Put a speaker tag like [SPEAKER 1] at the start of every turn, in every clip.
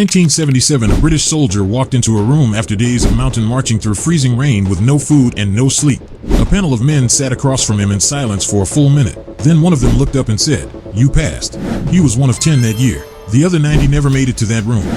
[SPEAKER 1] 1977, a British soldier walked into a room after days of mountain marching through freezing rain with no food and no sleep. A panel of men sat across from him in silence for a full minute. Then one of them looked up and said, "You passed." He was one of 10 that year. The other 90 never made it to that room.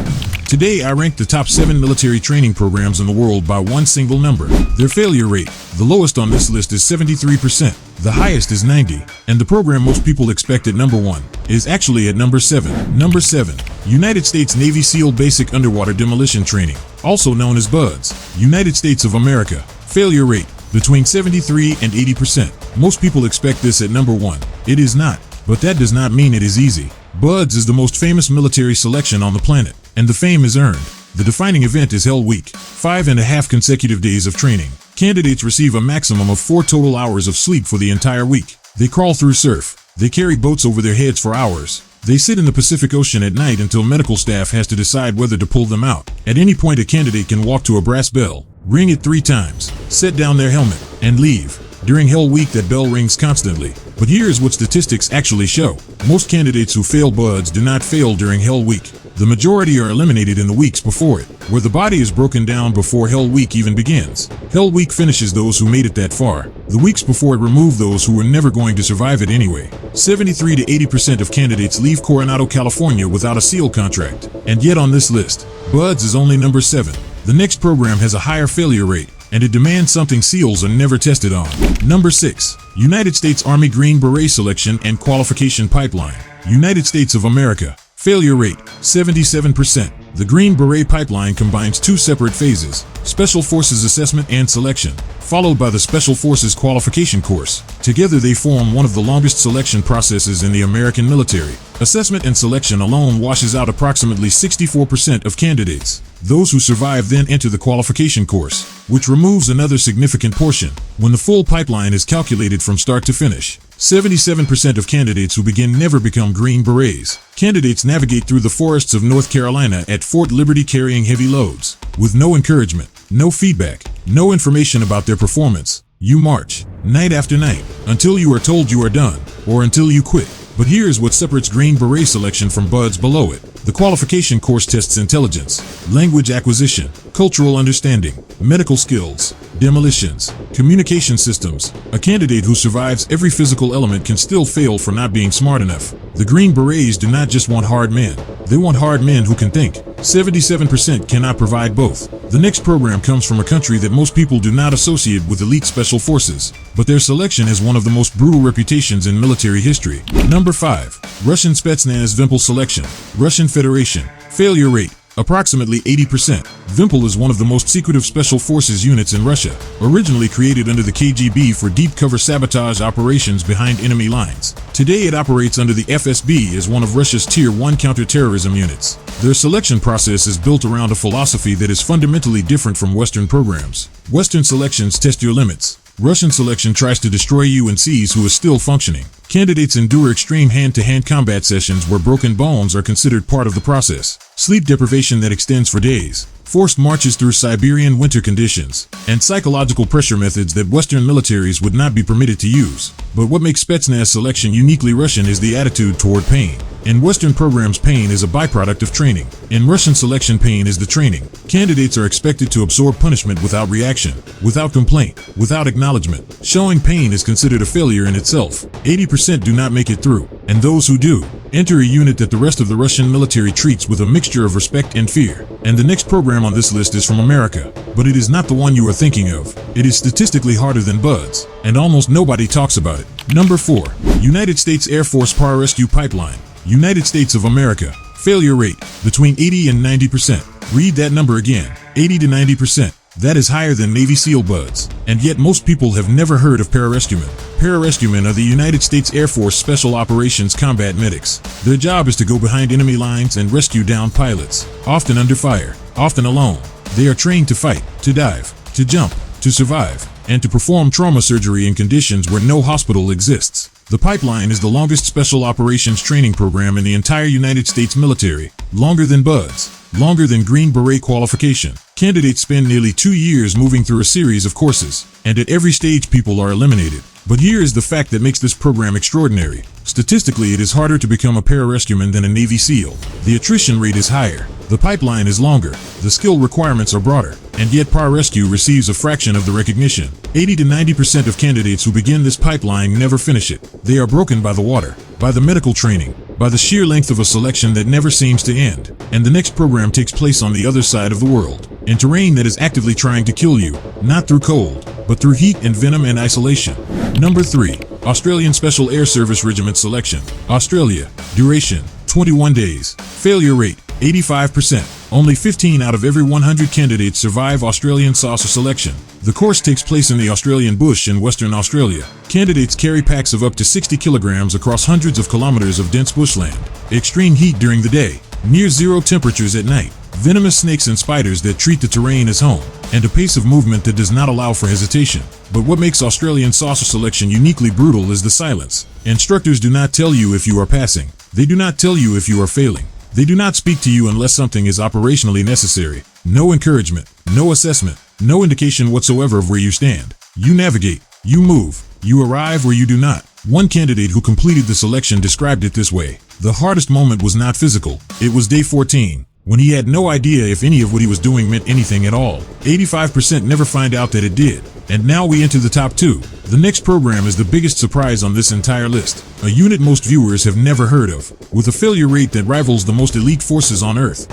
[SPEAKER 1] Today, I ranked the top 7 military training programs in the world by one single number: their failure rate. The lowest on this list is 73%. The highest is 90, and the program most people expect at number 1 is actually at number 7. Number 7. United States Navy SEAL Basic Underwater Demolition Training, also known as BUDS. United States of America. Failure rate, between 73 and 80%. Most people expect this at number 1. It is not, but that does not mean it is easy. BUDS is the most famous military selection on the planet, and the fame is earned. The defining event is held week, 5.5 consecutive days of training. Candidates receive a maximum of 4 total hours of sleep for the entire week. They crawl through surf. They carry boats over their heads for hours. They sit in the Pacific Ocean at night until medical staff has to decide whether to pull them out. At any point, a candidate can walk to a brass bell, ring it 3 times, set down their helmet, and leave. During Hell Week, that bell rings constantly. But here is what statistics actually show. Most candidates who fail BUDS do not fail during Hell Week. The majority are eliminated in the weeks before it, where the body is broken down before Hell Week even begins. Hell Week finishes those who made it that far. The weeks before it remove those who were never going to survive it anyway. 73 to 80% of candidates leave Coronado, California without a SEAL contract. And yet on this list, BUDS is only number 7. The next program has a higher failure rate, and it demands something SEALs are never tested on. Number 6. United States Army Green Beret Selection and Qualification Pipeline. United States of America. Failure rate, 77%. The Green Beret Pipeline combines 2 separate phases: Special Forces Assessment and Selection, followed by the Special Forces Qualification Course. Together they form one of the longest selection processes in the American military. Assessment and selection alone washes out approximately 64% of candidates. Those who survive then enter the qualification course, which removes another significant portion. When the full pipeline is calculated from start to finish, 77% of candidates who begin never become Green Berets. Candidates navigate through the forests of North Carolina at Fort Liberty carrying heavy loads, with no encouragement, no feedback, no information about their performance. You march, night after night, until you are told you are done, or until you quit. But here is what separates Green Beret Selection from BUDS below it. The qualification course tests intelligence, language acquisition, cultural understanding, medical skills, demolitions, communication systems. A candidate who survives every physical element can still fail for not being smart enough. The Green Berets do not just want hard men. They want hard men who can think. 77% cannot provide both. The next program comes from a country that most people do not associate with elite special forces, but their selection has one of the most brutal reputations in military history. Number 5. Russian Spetsnaz Vympel Selection. Russian Federation. Failure rate, approximately 80%. Vympel is one of the most secretive special forces units in Russia, originally created under the KGB for deep cover sabotage operations behind enemy lines. Today it operates under the FSB as one of Russia's Tier 1 counterterrorism units. Their selection process is built around a philosophy that is fundamentally different from Western programs. Western selections test your limits. Russian selection tries to destroy you and sees who is still functioning. Candidates endure extreme hand-to-hand combat sessions where broken bones are considered part of the process. Sleep deprivation that extends for days, forced marches through Siberian winter conditions, and psychological pressure methods that Western militaries would not be permitted to use. But what makes Spetsnaz selection uniquely Russian is the attitude toward pain. In Western programs, pain is a byproduct of training. In Russian selection, pain is the training. Candidates are expected to absorb punishment without reaction, without complaint, without acknowledgement. Showing pain is considered a failure in itself. 80% do not make it through, and those who do enter a unit that the rest of the Russian military treats with a mixture of respect and fear. And the next program on this list is from America, but it is not the one you are thinking of. It is statistically harder than BUDS, and almost nobody talks about it. Number 4. United States Air Force Pararescue Pipeline. United States of America. Failure rate, between 80 and 90%. Read that number again, 80 to 90%. That is higher than Navy SEAL BUDS, and yet most people have never heard of pararescuemen. Pararescuemen are the United States Air Force Special Operations combat medics. Their job is to go behind enemy lines and rescue downed pilots, often under fire, often alone. They are trained to fight, to dive, to jump, to survive, and to perform trauma surgery in conditions where no hospital exists. The pipeline is the longest special operations training program in the entire United States military, longer than BUDS, longer than Green Beret qualification. Candidates spend nearly 2 years moving through a series of courses, and at every stage people are eliminated. But here is the fact that makes this program extraordinary. Statistically, it is harder to become a pararescueman than a Navy SEAL. The attrition rate is higher, the pipeline is longer, the skill requirements are broader, and yet pararescue receives a fraction of the recognition. 80 to 90% of candidates who begin this pipeline never finish it. They are broken by the water, by the medical training, by the sheer length of a selection that never seems to end. And the next program takes place on the other side of the world, in terrain that is actively trying to kill you, not through cold, but through heat and venom and isolation. Number 3. Australian Special Air Service Regiment Selection. Australia. Duration, 21 days. Failure rate, 85%. Only 15 out of every 100 candidates survive Australian SASR selection. The course takes place in the Australian bush in Western Australia. Candidates carry packs of up to 60 kilograms across hundreds of kilometers of dense bushland. Extreme heat during the day, near zero temperatures at night, venomous snakes and spiders that treat the terrain as home, and a pace of movement that does not allow for hesitation. But what makes Australian SASR selection uniquely brutal is the silence. Instructors do not tell you if you are passing. They do not tell you if you are failing. They do not speak to you unless something is operationally necessary. No encouragement, no assessment, no indication whatsoever of where you stand. You navigate, you move, you arrive or you do not. One candidate who completed the selection described it this way: the hardest moment was not physical, it was day 14, when he had no idea if any of what he was doing meant anything at all. 85% never find out that it did. And now we enter the top 2. The next program is the biggest surprise on this entire list. A unit most viewers have never heard of, with a failure rate that rivals the most elite forces on Earth.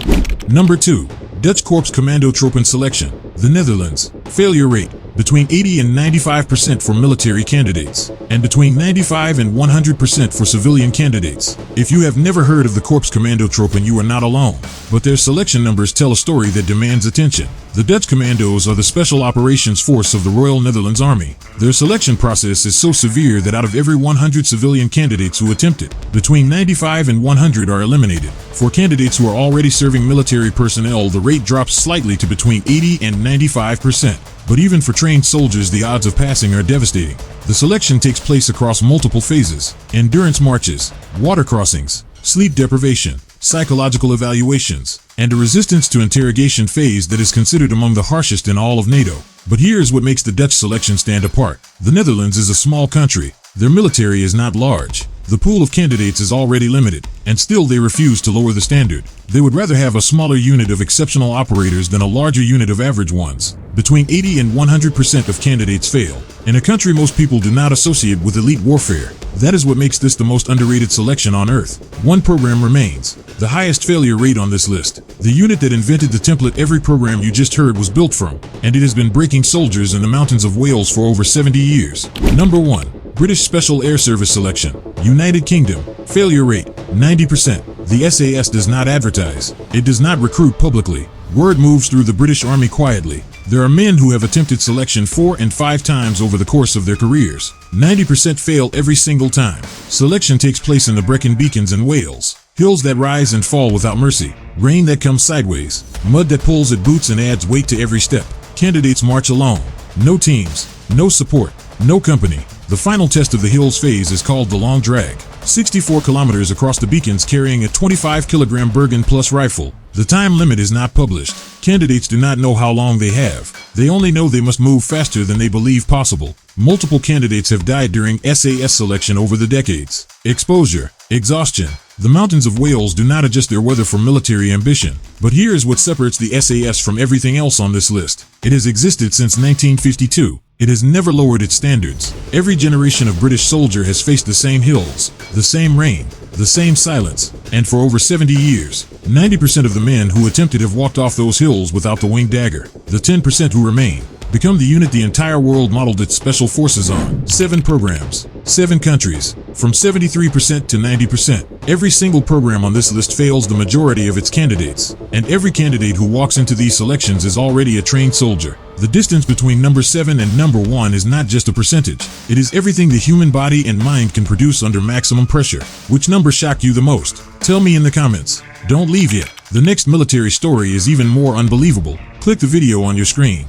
[SPEAKER 1] Number 2. Dutch Korps Commandotroepen Selection. The Netherlands. Failure rate, between 80 and 95% for military candidates, and between 95 and 100% for civilian candidates. If you have never heard of the Korps Commandotroepen, you are not alone, but their selection numbers tell a story that demands attention. The Dutch Commandos are the Special Operations Force of the Royal Netherlands Army. Their selection process is so severe that out of every 100 civilian candidates who attempt it, between 95 and 100 are eliminated. For candidates who are already serving military personnel, the rate drops slightly to between 80 and 95%. But even for trained soldiers, the odds of passing are devastating. The selection takes place across multiple phases: endurance marches, water crossings, sleep deprivation, psychological evaluations, and a resistance to interrogation phase that is considered among the harshest in all of NATO. But here's what makes the Dutch selection stand apart. The Netherlands is a small country. Their military is not large. The pool of candidates is already limited, and still they refuse to lower the standard. They would rather have a smaller unit of exceptional operators than a larger unit of average ones. Between 80 and 100% of candidates fail. In a country most people do not associate with elite warfare. That is what makes this the most underrated selection on Earth. One program remains, the highest failure rate on this list. The unit that invented the template every program you just heard was built from, and it has been breaking soldiers in the mountains of Wales for over 70 years. Number 1. British Special Air Service Selection. United Kingdom. Failure rate, 90%. The SAS does not advertise. It does not recruit publicly. Word moves through the British Army quietly. There are men who have attempted selection 4 and 5 times over the course of their careers. 90% fail every single time. Selection takes place in the Brecon Beacons in Wales. Hills that rise and fall without mercy. Rain that comes sideways. Mud that pulls at boots and adds weight to every step. Candidates march alone. No teams. No support. No company. The final test of the hills phase is called the long drag. 64 kilometers across the beacons carrying a 25-kilogram Bergen Plus rifle. The time limit is not published. Candidates do not know how long they have. They only know they must move faster than they believe possible. Multiple candidates have died during SAS selection over the decades. Exposure, exhaustion. The mountains of Wales do not adjust their weather for military ambition. But here is what separates the SAS from everything else on this list. It has existed since 1952. It has never lowered its standards. Every generation of British soldier has faced the same hills, the same rain, the same silence, and for over 70 years, 90% of the men who attempted have walked off those hills without the winged dagger. The 10% who remain become the unit the entire world modeled its special forces on. 7 programs, 7 countries, from 73% to 90%. Every single program on this list fails the majority of its candidates, and every candidate who walks into these selections is already a trained soldier. The distance between number 7 and number 1 is not just a percentage. It is everything the human body and mind can produce under maximum pressure. Which number shocked you the most? Tell me in the comments. Don't leave yet. The next military story is even more unbelievable. Click the video on your screen.